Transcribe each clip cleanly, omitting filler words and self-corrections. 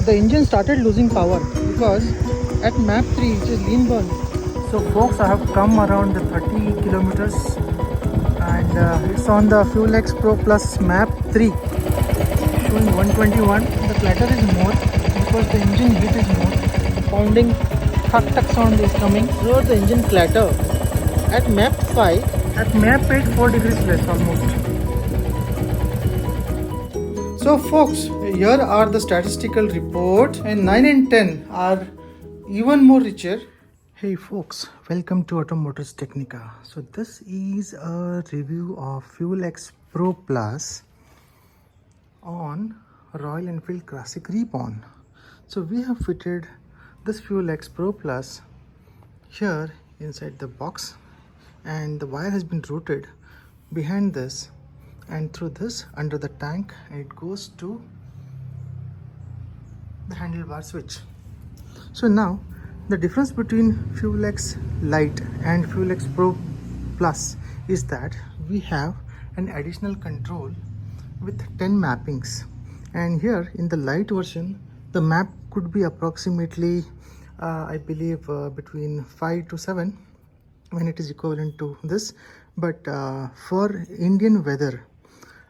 the engine started losing power because at map 3, which is lean burn. So folks, I have come around the 30 kilometers and it's on the FuelX Pro Plus map 3 showing 121. The clatter is more because the engine heat is more. The pounding thak thak sound is coming through the engine clatter. At map 5, at map 8, 4 degrees less almost. So folks, here are the statistical report, and 9 and 10 are even more richer. Hey folks, welcome to Automotors Technica. So this is a review of FuelX Pro Plus on Royal Enfield Classic Reborn. So we have fitted this FuelX Pro Plus here inside the box, and the wire has been routed behind this and through this under the tank, and it goes to the handlebar switch. So now the difference between FuelX Lite and FuelX Pro Plus is that we have an additional control with 10 mappings, and here in the Lite version the map could be approximately I believe between 5 to 7 when it is equivalent to this, but for Indian weather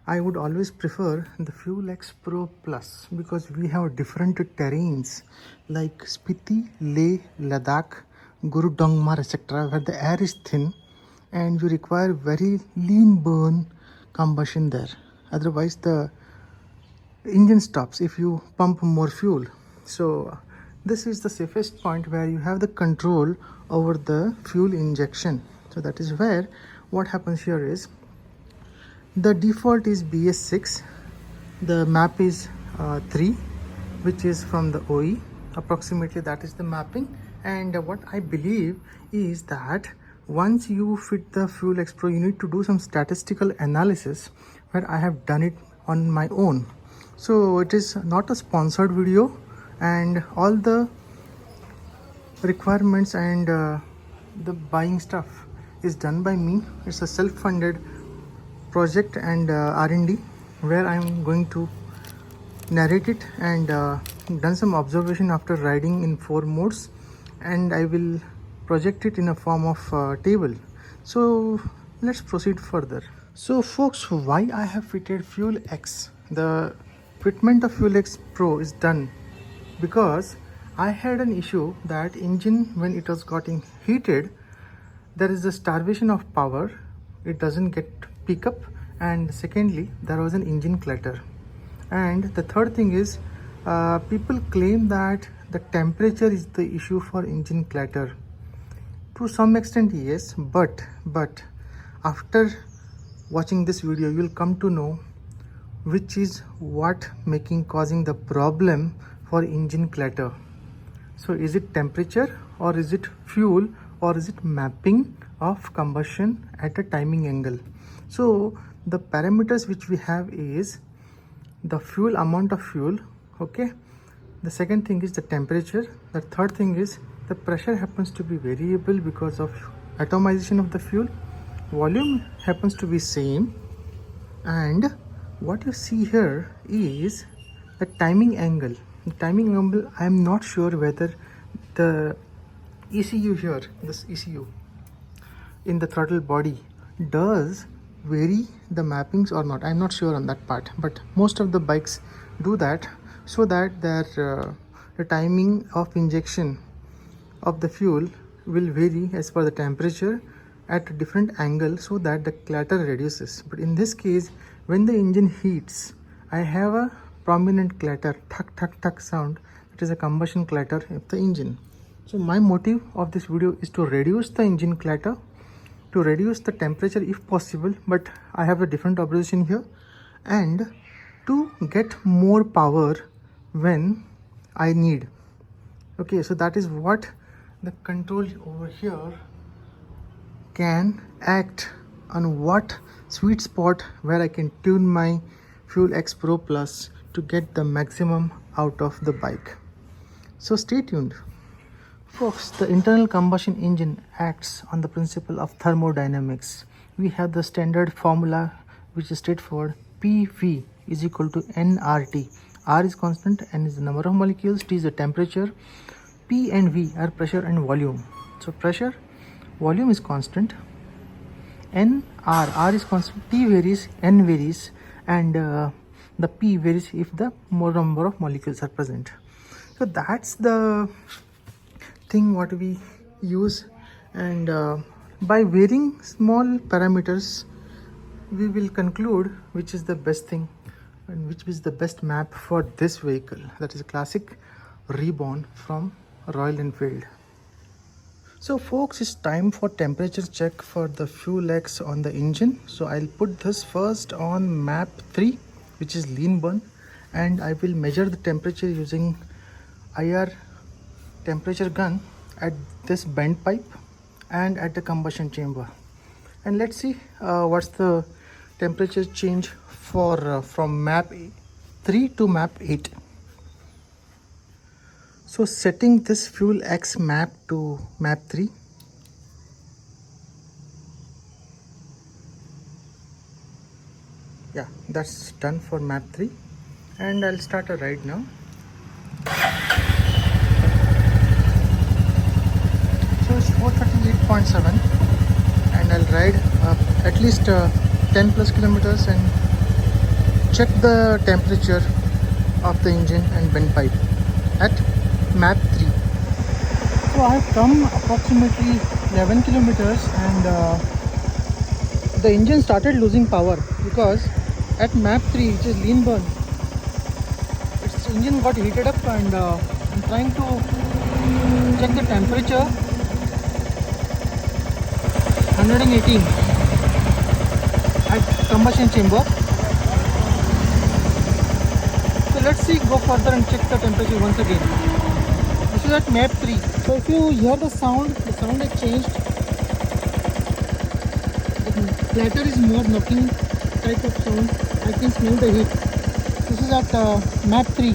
I would always prefer the FuelX Pro Plus because we have different terrains like Spiti, Leh, Ladakh, Gurudongmar, etc., where the air is thin and you require very lean burn combustion there. Otherwise the engine stops if you pump more fuel. So this is the safest point where you have the control over the fuel injection. So that is where what happens here is the default is BS6, the map is 3, which is from the OE. Approximately that is the mapping, and what I believe is that once you fit the FuelX Pro, you need to do some statistical analysis, where I have done it on my own. So it is not a sponsored video, and all the requirements and the buying stuff is done by me. It's a self-funded project and R&D where I'm going to narrate it and done some observation after riding in 4 modes, and I will project it in a form of table. So let's proceed further. So folks, why I have fitted FuelX? The fitment of FuelX Pro is done because I had an issue that engine, when it was getting heated, there is a starvation of power, it doesn't get pick up, and secondly there was an engine clatter, and the third thing is people claim that the temperature is the issue for engine clatter. To some extent yes, but after watching this video you will come to know which is what causing the problem for engine clatter. So is it temperature, or is it fuel, or is it mapping of combustion at a timing angle? So the parameters which we have is the fuel, amount of fuel, okay. The second thing is the temperature. The third thing is the pressure happens to be variable because of atomization of the fuel. Volume happens to be same, and what you see here is the timing angle. The timing angle, I am not sure whether the ECU here, this ECU in the throttle body does vary the mappings or not. I'm not sure on that part, but most of the bikes do that so that their the timing of injection of the fuel will vary as per the temperature at a different angle so that the clatter reduces. But in this case, when the engine heats, I have a prominent clatter, thak thak thak sound. It is a combustion clatter of the engine. So my motive of this video is to reduce the engine clatter, to reduce the temperature if possible, but I have a different observation here, and to get more power when I need. Okay, so that is what the control over here can act on, what sweet spot where I can tune my FuelX Pro Plus to get the maximum out of the bike. So stay tuned. Folks, the internal combustion engine acts on the principle of thermodynamics. We have the standard formula which is straightforward. PV is equal to nRT, R is constant, N is the number of molecules, T is the temperature, P and V are pressure and volume. So pressure, volume is constant, R is constant, T varies, N varies, and the P varies if the more number of molecules are present. So that's the thing what we use, and by varying small parameters we will conclude which is the best thing and which is the best map for this vehicle, that is a classic Reborn from Royal Enfield. So folks, it's time for temperature check for the FuelX on the engine. So I'll put this first on map 3, which is lean burn, and I will measure the temperature using IR temperature gun at this bend pipe and at the combustion chamber. And let's see what's the temperature change for from map 3 to map 8. So setting this FuelX map to map 3. Yeah, that's done for map 3, and I'll start a ride now. So it's 438.7, and I'll ride at least 10 plus kilometers and check the temperature of the engine and bend pipe at map 3. So I have come approximately 11 kilometers, and the engine started losing power because at map 3, which is lean burn, its engine got heated up, and I'm trying to check the temperature. 118 at combustion chamber. So let's see, go further and check the temperature once again. This is at map 3. So if you hear the sound has changed. The clatter is more knocking type of sound. I can smell the heat. This is at map 3.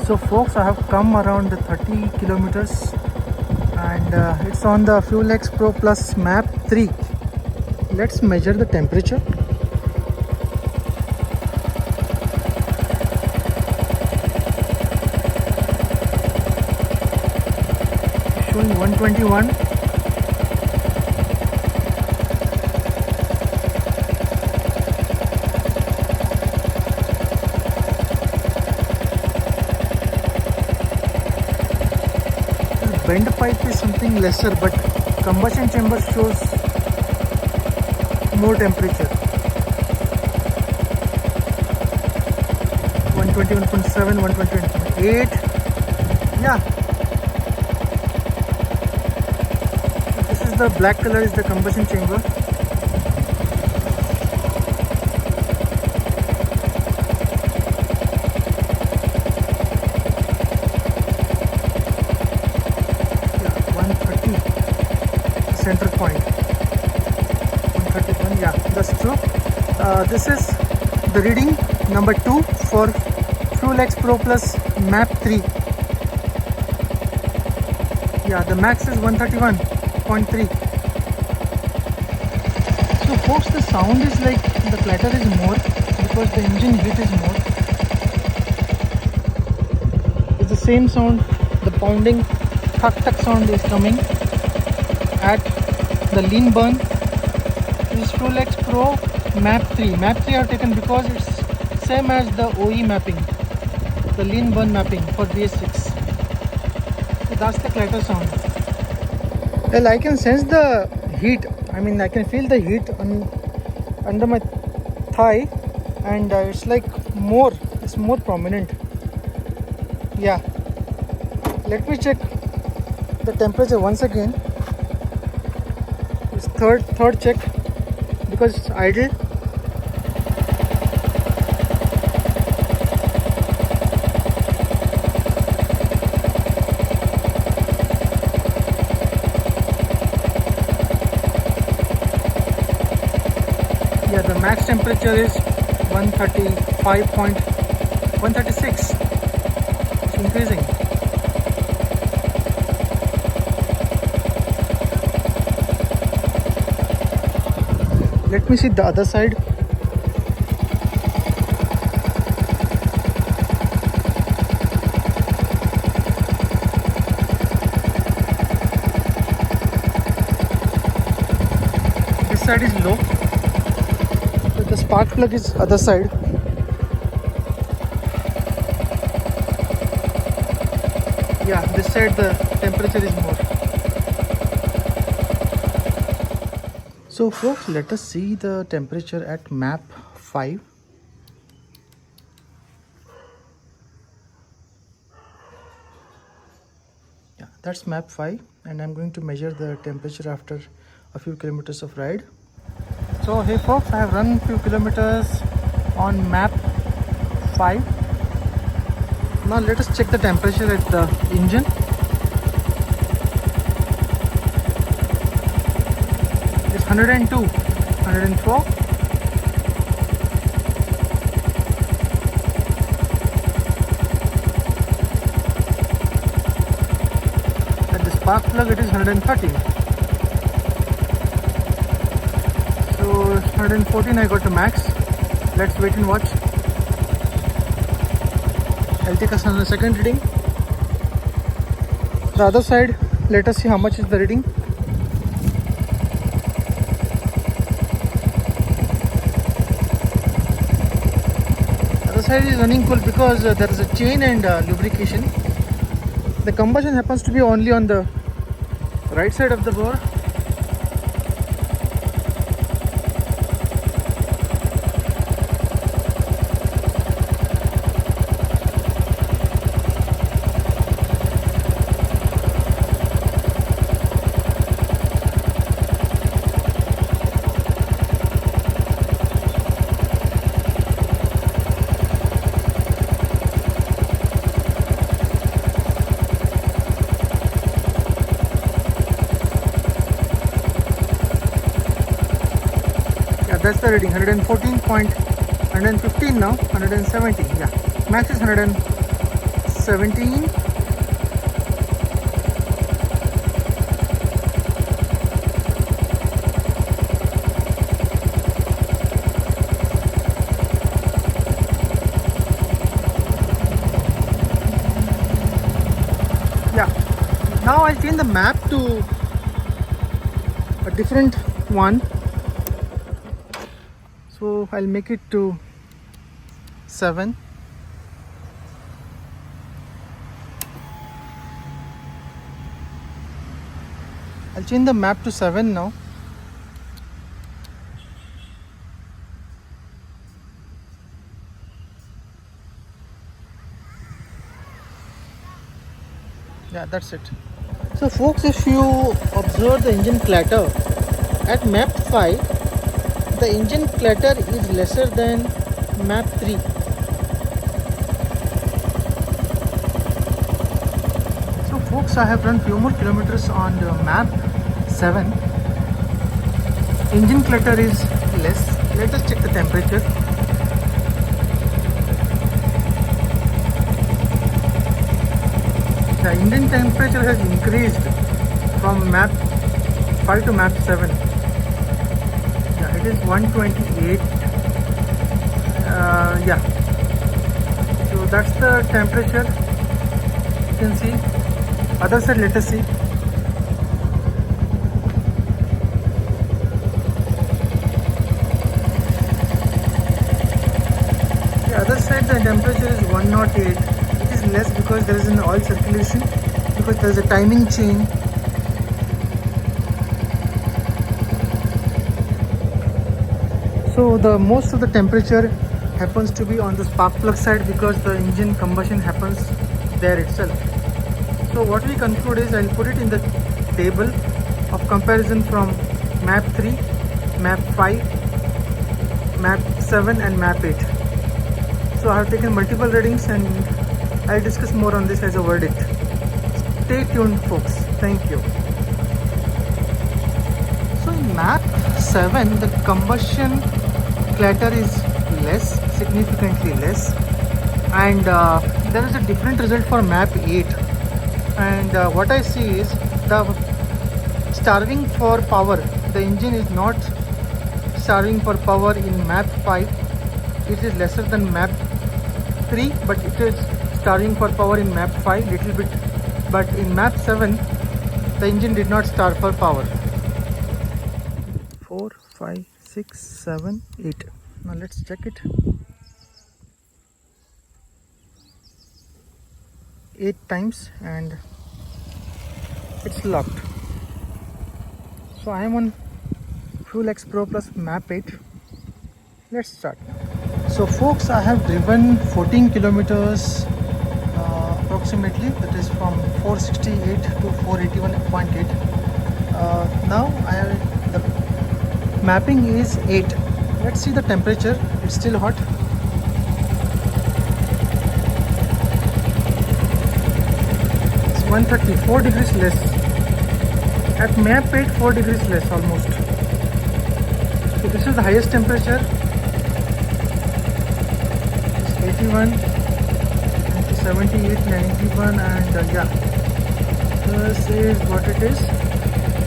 So folks, I have come around 30 kilometers, and it's on the FuelX Pro Plus map 3. Let's measure the temperature. Showing 121. Bend pipe is something lesser, but combustion chamber shows more temperature. 121.7, 121.8. Yeah. This is the black color is the combustion chamber. Center point 131. Yeah, that's true. This is the reading number 2 for FuelX Pro Plus map 3. Yeah, the max is 131.3. So folks, the sound is like the clatter is more because the engine heat is more. It's the same sound, the pounding thuk thuk sound is coming at the lean burn. This is FuelX Pro map 3. Map 3 are taken because it's same as the OE mapping, the lean burn mapping for BS6. So that's the clatter sound. Well, I can sense the heat. I mean, I can feel the heat under my thigh, and it's like it's more prominent. Yeah. Let me check the temperature once again. It's third check because it's idle. Yeah, the max temperature is 136. It's increasing. Let me see the other side. side is low, but the spark plug is other side. Yeah, this side the temperature is more. So folks, let us see the temperature at map 5. Yeah, that's map 5, and I'm going to measure the temperature after a few kilometers of ride. So hey folks, I have run a few kilometers on map 5. Now let us check the temperature at the engine. It's 102, 104. At the spark plug it is 130. So 114 I got to max. Let's wait and watch. I'll take us on the second reading. The other side, let us see how much is the reading. The other side is running cool because there is a chain and lubrication. The combustion happens to be only on the right side of the bore. That's the reading, 114.115 now, 117, yeah. Max is 117. Yeah, now I'll change the map to a different one. So I'll make it to 7. I'll change the map to 7 now. Yeah, that's it. So folks, if you observe the engine clatter at map 5, the engine clatter is lesser than map 3. So folks, I have run few more kilometers on the map 7. Engine clatter is less. Let us check the temperature. The engine temperature has increased from map 5 to map 7. It is 128. Yeah, so that's the temperature. You can see. Other side, let us see. The other side, the temperature is 108. It is less because there is an oil circulation, because there is a timing chain. So the most of the temperature happens to be on the spark plug side because the engine combustion happens there itself. So what we conclude is, I'll put it in the table of comparison from map 3, map 5, map 7 and map 8. So I have taken multiple readings and I'll discuss more on this as a verdict. Stay tuned folks. Thank you. So in map 7, the combustion clatter is less, significantly less, and there is a different result for map 8. And what I see is the starving for power. The engine is not starving for power in map 5. It is lesser than map 3, but it is starving for power in map 5 little bit. But in map 7, the engine did not starve for power. 4, 5, 6, 7, 8. Now let's check it. 8 times and it's locked. So I am on FuelX Pro Plus map 8. Let's start. So folks, I have driven 14 kilometers approximately, that is from 468 to 481.8. Now the mapping is 8. Let's see the temperature. It's still hot. It's 134 degrees less. At map 8, 4 degrees less almost. So this is the highest temperature. It's 81, 78, 91, and yeah, this is what it is.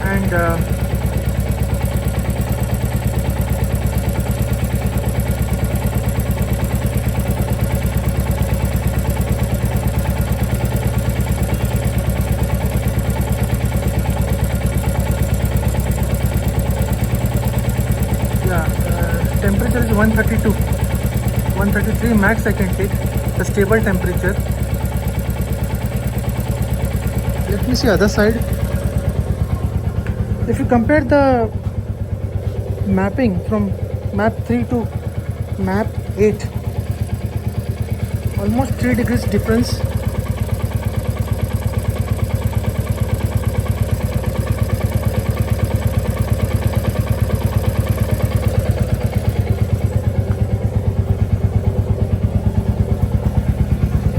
And temperature is 132, 133 max I can take, the stable temperature. Let me see other side. If you compare the mapping from map 3 to map 8, almost 3 degrees difference.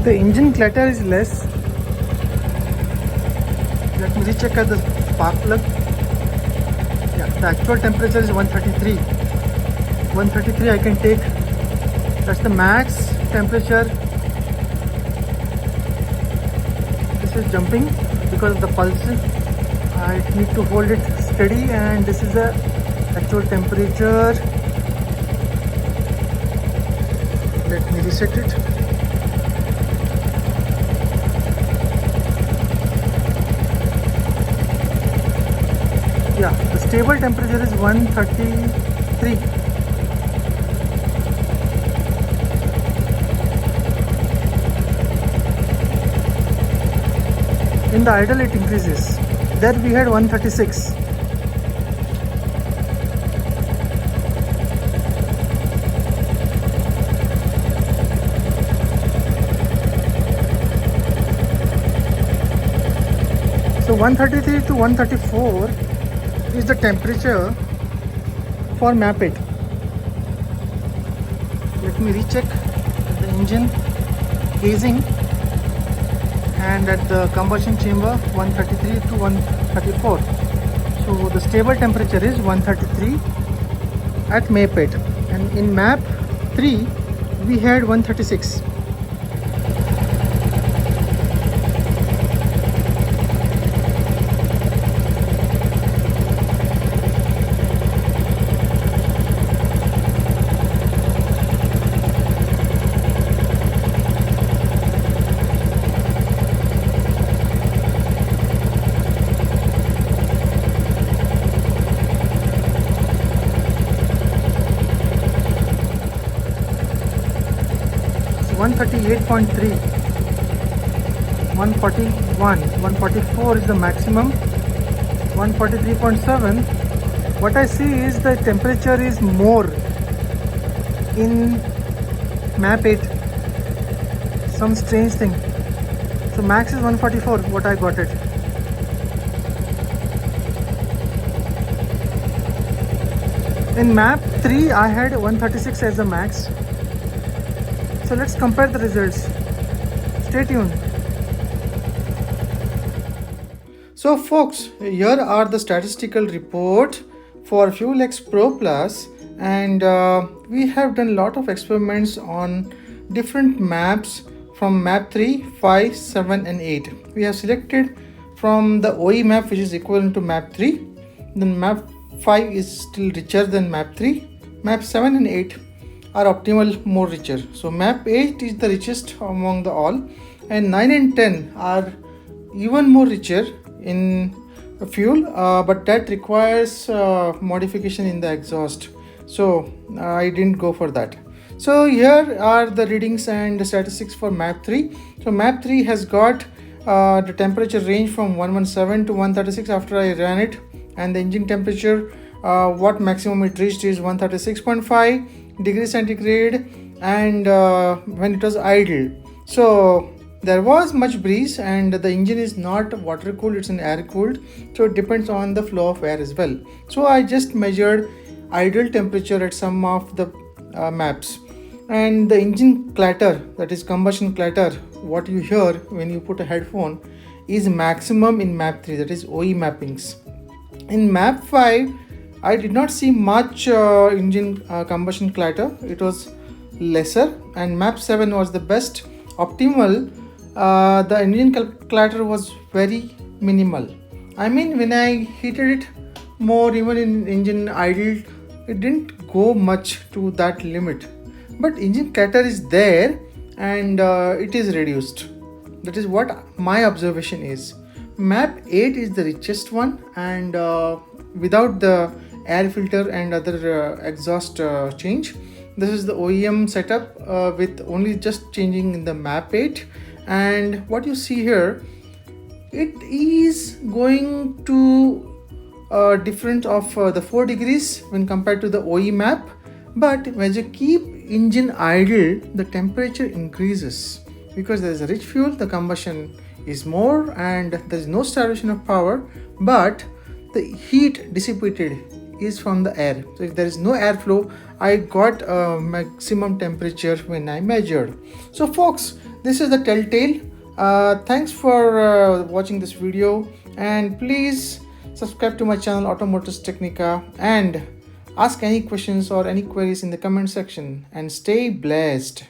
The engine clatter is less. Let me recheck at the spark plug. Yeah, the actual temperature is 133. 133 I can take. That's the max temperature. This is jumping because of the pulse. I need to hold it steady, and this is the actual temperature. Let me reset it. Yeah, the stable temperature is 133. In the idle it increases. There we had 136. So 133 to 134 is the temperature for map 8. Let me recheck the engine casing and at the combustion chamber 133 to 134. So the stable temperature is 133 at map 8, and in map 3 we had 136. It's 138.3, 141, 144 is the maximum, 143.7. What I see is the temperature is more in map 8. Some strange thing. So max is 144, what I got it. In map 3 I had 136 as the max. So let's compare the results. Stay tuned. So folks, here are the statistical report for FuelX Pro Plus, and we have done a lot of experiments on different maps from map 3, 5, 7 and 8. We have selected from the OE map, which is equivalent to map 3. Then map 5 is still richer than map 3. Map 7 and 8 are optimal, more richer. So map 8 is the richest among the all, and 9 and 10 are even more richer in fuel, but that requires modification in the exhaust, so I didn't go for that. So here are the readings and statistics for map 3. So map 3 has got the temperature range from 117 to 136 after I ran it, and the engine temperature, what maximum it reached is 136.5 degrees centigrade, and when it was idle. So there was much breeze, and the engine is not water cooled, it's an air cooled, so it depends on the flow of air as well. So I just measured idle temperature at some of the maps, and the engine clatter, that is combustion clatter, what you hear when you put a headphone, is maximum in map 3, that is OE mappings. In map 5 I did not see much engine combustion clatter, it was lesser, and map 7 was the best optimal. The engine clatter was very minimal. I mean, when I heated it more, even in engine idle, it didn't go much to that limit. But engine clatter is there, and it is reduced. That is what my observation is. Map 8 is the richest one, and without the air filter and other exhaust change. This is the OEM setup with only just changing in the map 8. And what you see here, it is going to difference of the 4 degrees when compared to the OE map, but when you keep engine idle, the temperature increases because there is a rich fuel, the combustion is more, and there is no starvation of power, but the heat dissipated is from the air. So if there is no airflow, I got a maximum temperature when I measured. So folks, this is the telltale. Thanks for watching this video, and please subscribe to my channel Automotors Technica, and ask any questions or any queries in the comment section, and stay blessed.